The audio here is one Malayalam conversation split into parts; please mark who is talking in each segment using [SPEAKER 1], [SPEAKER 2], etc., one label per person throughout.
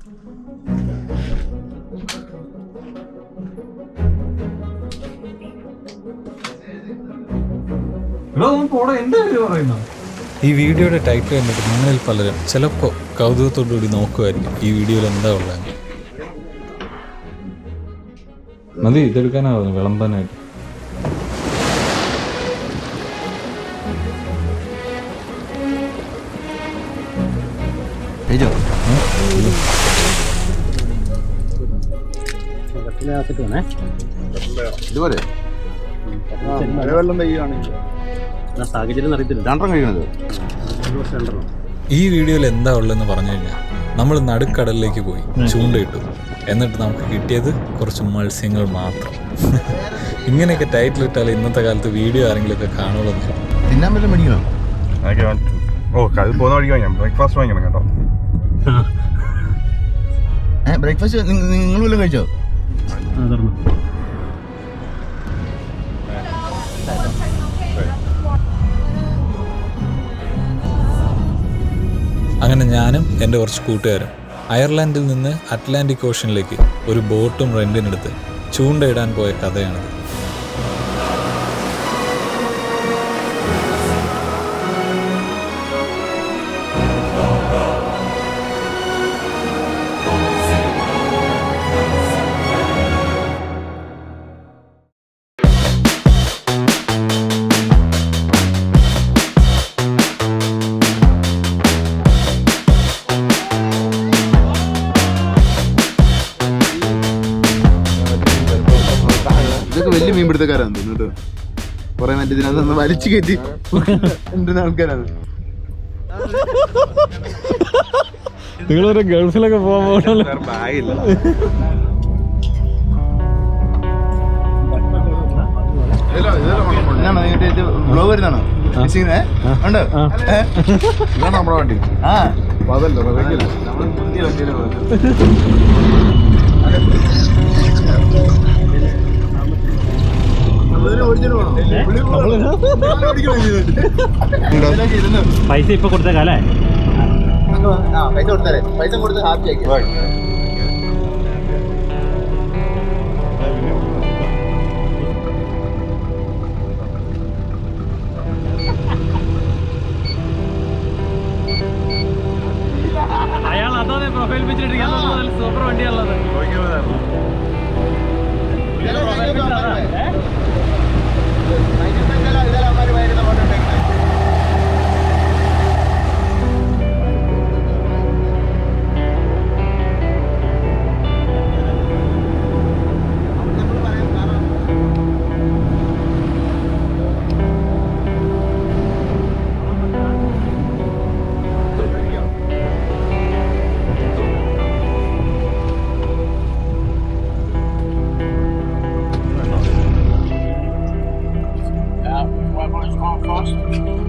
[SPEAKER 1] ഈ വീഡിയോയുടെ ടൈറ്റിൽ കണ്ടിട്ട് നിങ്ങളിൽ പലരും ചിലപ്പോൾ കൗതുകത്തോടുകൂടി നോക്കുമായിരിക്കും ഈ വീഡിയോയിൽ എന്താ ഉള്ളത്. മതി, ഇതെടുക്കാനാവുന്നു വിളമ്പാനായിട്ട്.
[SPEAKER 2] ഇതുപോലെ
[SPEAKER 1] ഈ വീഡിയോയിൽ എന്താ ഉള്ളതെന്ന് പറഞ്ഞു കഴിഞ്ഞാൽ നമ്മൾ നടുക്കടലിലേക്ക് പോയി ചൂണ്ടയിട്ടു. എന്നിട്ട് നമുക്ക് കിട്ടിയത് കുറച്ച് മത്സ്യങ്ങൾ മാത്രം. ഇങ്ങനെയൊക്കെ ടൈറ്റിൽ ഇട്ടാൽ ഇന്നത്തെ കാലത്ത് വീഡിയോ ആരെങ്കിലുമൊക്കെ കാണുള്ളൂ.
[SPEAKER 2] തിന്നാൻ വല്ലതും മേടിക്കണോ?
[SPEAKER 3] ബ്രേക്ക്ഫാസ്റ്റ് വാങ്ങിക്കണം കേട്ടോ.
[SPEAKER 2] ബ്രേക്ക്ഫാസ്റ്റ് നിങ്ങൾ വല്ലതും കഴിച്ചോ?
[SPEAKER 1] അങ്ങനെ ഞാനും എൻ്റെ കുറച്ച് കൂട്ടുകാരും അയർലാൻഡിൽ നിന്ന് അറ്റ്ലാന്റിക് ഓഷനിലേക്ക് ഒരു ബോട്ടും റെന്റിനെടുത്ത് ചൂണ്ടയിടാൻ പോയ കഥയാണിത്.
[SPEAKER 2] ഇതൊക്കെ വലിയ മീൻപിടുത്തക്കാരാണ് തോന്നുന്നു കേട്ടോ. കുറെ മറ്റേ ഇതിനകത്ത് വലിച്ചു കയറ്റി ആൾക്കാരാണ്.
[SPEAKER 1] നിങ്ങളൊരു ഗൾഫിലൊക്കെ പോകാൻ
[SPEAKER 2] ബ്ലോഗ് വരുന്നതാണോ? ഉണ്ട് നമ്മുടെ വണ്ടി. ആ അതല്ല
[SPEAKER 4] പൈസ ഇപ്പൊ കൊടുത്തേക്കാലേ?
[SPEAKER 2] പൈസ കൊടുത്താലേ, പൈസ കൊടുത്ത് ഹാപ്പി ആക്കി.
[SPEAKER 4] അയാൾ അതാ പ്രൊഫൈൽ പിച്ചിട്ടിരിക്കാൻ സൂപ്പർ വണ്ടിയാണുള്ളത്.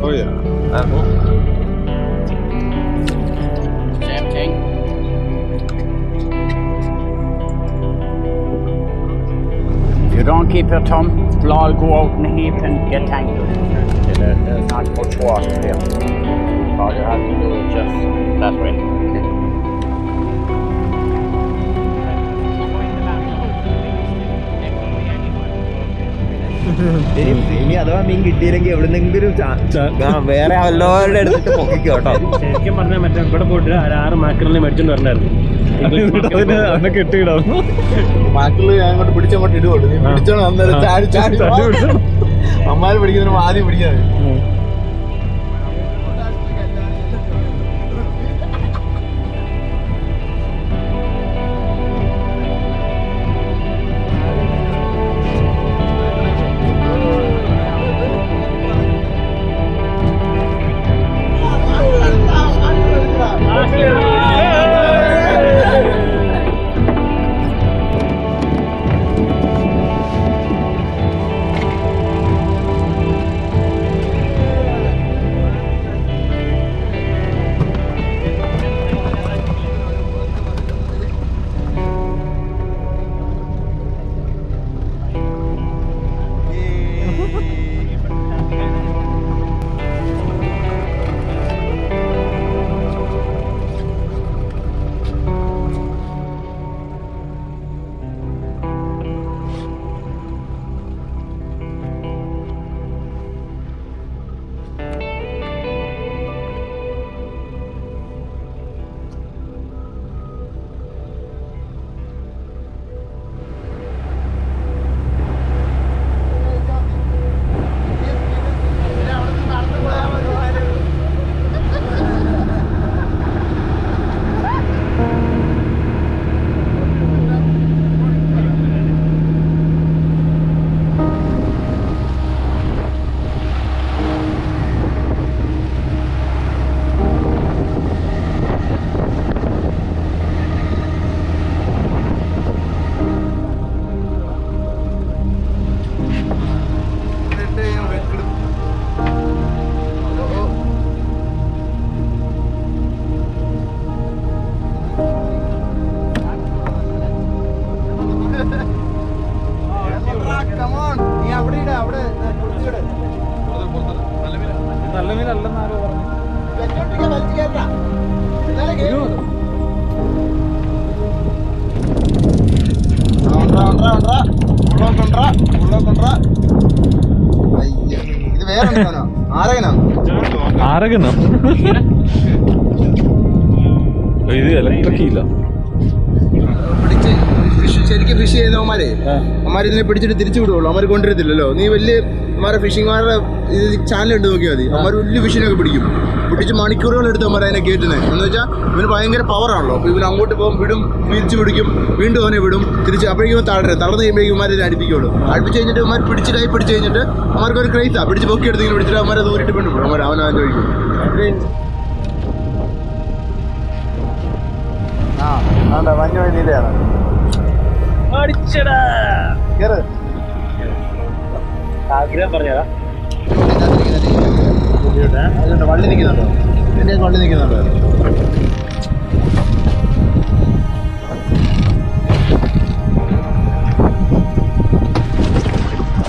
[SPEAKER 3] Oh yeah.
[SPEAKER 5] Same thing. You don't keep your thumb, it'll all go out in a heap and get tangled. There's not much water there. All you have to do is just that way.
[SPEAKER 6] ഇനി അഥവാ മീൻ കിട്ടിയില്ലെങ്കിൽ എവിടുന്നെങ്കിലും വേറെ വല്ലവരുടെ എടുത്തിട്ട് പൊക്കിക്കോ കേട്ടോ.
[SPEAKER 4] ശരിക്കും പറഞ്ഞാൽ മറ്റേ ഇവിടെ പോയിട്ട് 6 മാക്കറിനെ മേടിച്ചോണ്ട് വരണായിരുന്നു.
[SPEAKER 1] കെട്ടിയിടാം.
[SPEAKER 2] ബാക്കിയുള്ള ഞാൻ അങ്ങോട്ട് പിടിച്ചങ്ങോട്ട് ഇടുകയുള്ളൂ. നീ പിടിച്ചോണം, അന്നേരം ചാടി ചാടി അമ്മാര് പിടിക്കുന്നതിന് ആദ്യം പിടിക്കാതെ.
[SPEAKER 1] ആരകനോ ഇത് ഇലക്ട്രിക് ഇല്ല.
[SPEAKER 2] ശരിക്കും ഫിഷ് ചെയ്യുന്നവന്മാരെ അമ്മമാർ ഇതിനെ പിടിച്ചിട്ട് തിരിച്ചു വിടുള്ളൂ. അമ്മമാർ കൊണ്ടുവരത്തില്ലല്ലോ. നീ വലിയ അമ്മമാരെ ഫിഷിംഗ്മാരുടെ ഇത് ചാനൽ ഉണ്ട് നോക്കിയാൽ മതി. അമ്മമാർ വലിയ ഫിഷിനൊക്കെ പിടിച്ച് മണിക്കൂറുകൾ എടുത്ത് അമ്മമാർ അതിനെ കയറ്റുന്നത്. എന്ന് വെച്ചാൽ ഇവന് ഭയങ്കര പവറാണല്ലോ. അപ്പോൾ ഇവന് അങ്ങോട്ട് പോകും, വിടും, തിരിച്ചു പിടിക്കും, വീണ്ടും അവനെ വിടും, തിരിച്ച് അപ്പോഴേക്കും തളരും. തളർന്ന് കഴിയുമ്പോഴേക്കും അമ്മമാർ ഇതിനെ അടുപ്പിക്കുള്ളൂ. അടുപ്പിച്ച് കഴിഞ്ഞിട്ട് അമ്മമാർ പിടിച്ച് കഴിഞ്ഞിട്ട് അമ്മമാർക്ക് ഒരു ക്രൈസാണ്. പിടിച്ച് പൊക്കി എടുത്തിങ്ങനെ പിടിച്ചിട്ട് അമ്മമാരെ ദൂരിട്ട് വീണ്ടും വിടും. അവനവൻ ചോദിക്കും. മഞ്ഞ നീലയാണ്.
[SPEAKER 4] ആഗ്രഹം പറഞ്ഞതാ.
[SPEAKER 2] വള്ളി നിൽക്കുന്നുണ്ടോ? എന്റെ വള്ളി നിൽക്കുന്നുണ്ടോ?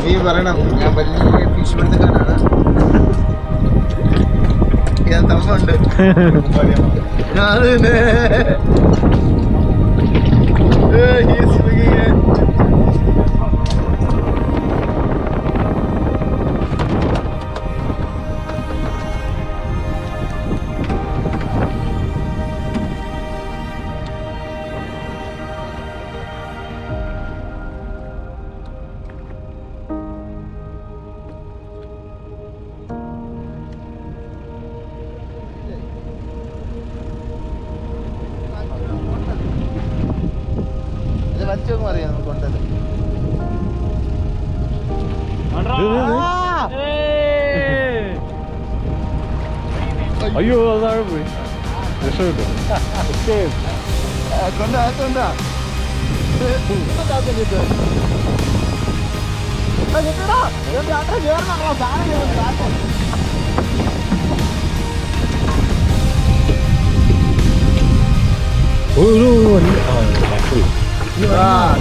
[SPEAKER 2] നീ പറയണം ഞാൻ വലിയ ഫിഷ് ബന്ധക്കാരാണ്. ഞാൻ തമ്മുണ്ട്. വലിച്ചോക്കും അറിയാം നമുക്ക് കൊണ്ടത്.
[SPEAKER 1] അയ്യോ അതാണ് പോയി രക്ഷപ്പെട്ടു.
[SPEAKER 2] കൊണ്ടാ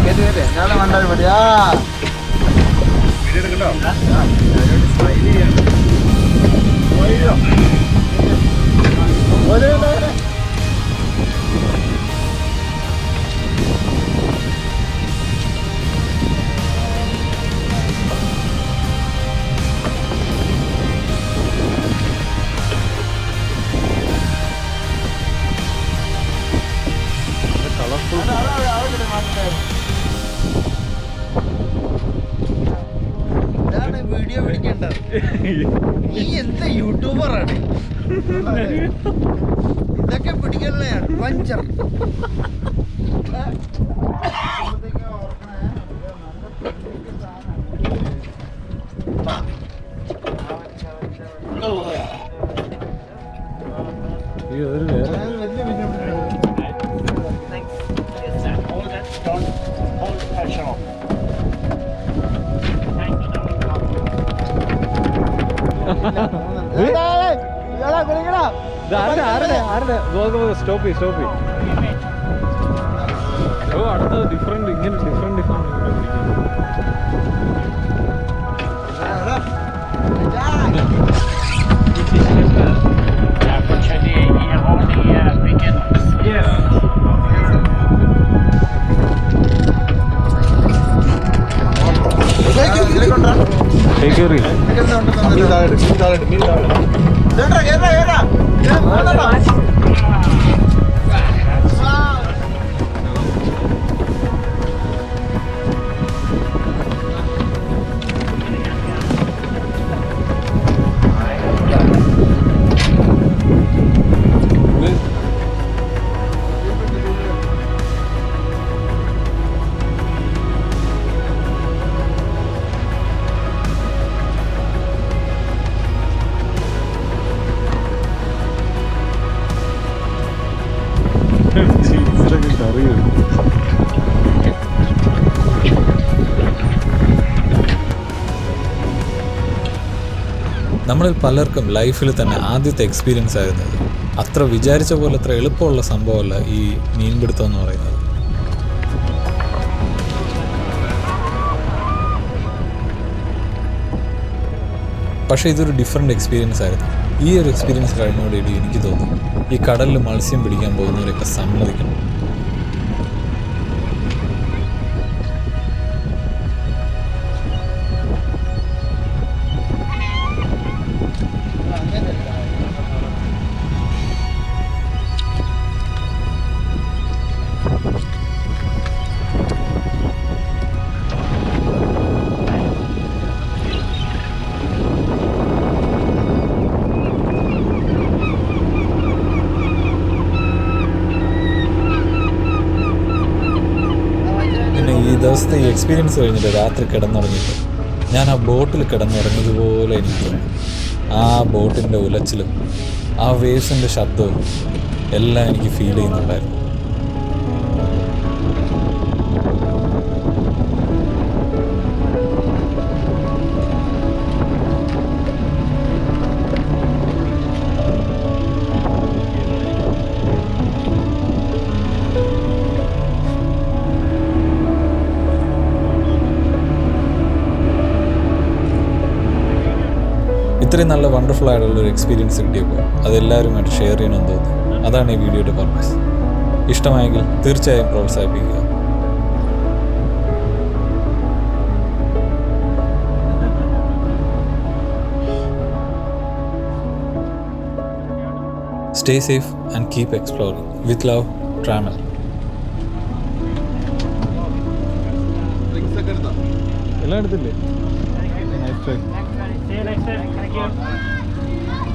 [SPEAKER 2] കേട്ടെ ഞാളെ മണ്ടാൽ മതിയാ. വീഡിയോ പിടിക്കണ്ട. നീ എന്താ യൂട്യൂബറാണ്? ഇതൊക്കെ പിടിക്കണയാണ് പഞ്ചർ.
[SPEAKER 1] സ്റ്റോപ്പ് അടുത്തത് ഡിഫറെന്റ് ഇങ്ങനെ ഡിഫറെന്റ് നമ്മളിൽ പലർക്കും ലൈഫിൽ തന്നെ ആദ്യത്തെ എക്സ്പീരിയൻസ് ആയിരുന്നത്. അത്ര വിചാരിച്ച പോലെ അത്ര എളുപ്പമുള്ള സംഭവമല്ല ഈ മീൻപിടുത്തം എന്ന് പറയുന്നത്. പക്ഷേ ഇതൊരു ഡിഫറെൻ്റ് എക്സ്പീരിയൻസ് ആയിരുന്നു. ഈ ഒരു എക്സ്പീരിയൻസ് കഴിഞ്ഞോടുകൂടി എനിക്ക് തോന്നുന്നു ഈ കടലിൽ മത്സ്യം പിടിക്കാൻ പോകുന്നവരൊക്കെ സമ്മതിക്കണം. ദിവസത്തെ ഈ എക്സ്പീരിയൻസ് കഴിഞ്ഞിട്ട് രാത്രി കിടന്നുറങ്ങിയിട്ട് ഞാൻ ആ ബോട്ടിൽ കിടന്നുറങ്ങിയതുപോലെ എനിക്ക് തോന്നി. ആ ബോട്ടിൻ്റെ ഉലച്ചിലും ആ വേവ്സിൻ്റെ ശബ്ദവും എല്ലാം എനിക്ക് ഫീൽ ചെയ്യുന്നുണ്ടായിരുന്നു. ഇത്രയും നല്ല വണ്ടർഫുൾ ആയിട്ടുള്ളൊരു എക്സ്പീരിയൻസ് കിട്ടിയപ്പോൾ അതെല്ലാവരുമായിട്ട് ഷെയർ ചെയ്യണമെന്ന് തോന്നി. അതാണ് ഈ വീഡിയോയുടെ പർപ്പസ്. ഇഷ്ടമായെങ്കിൽ തീർച്ചയായും പ്രോത്സാഹിപ്പിക്കുക. Stay safe and keep exploring. With love, Trammel. എല്ലാം എടുത്തില്ലേ?
[SPEAKER 4] See you next time. Thank you.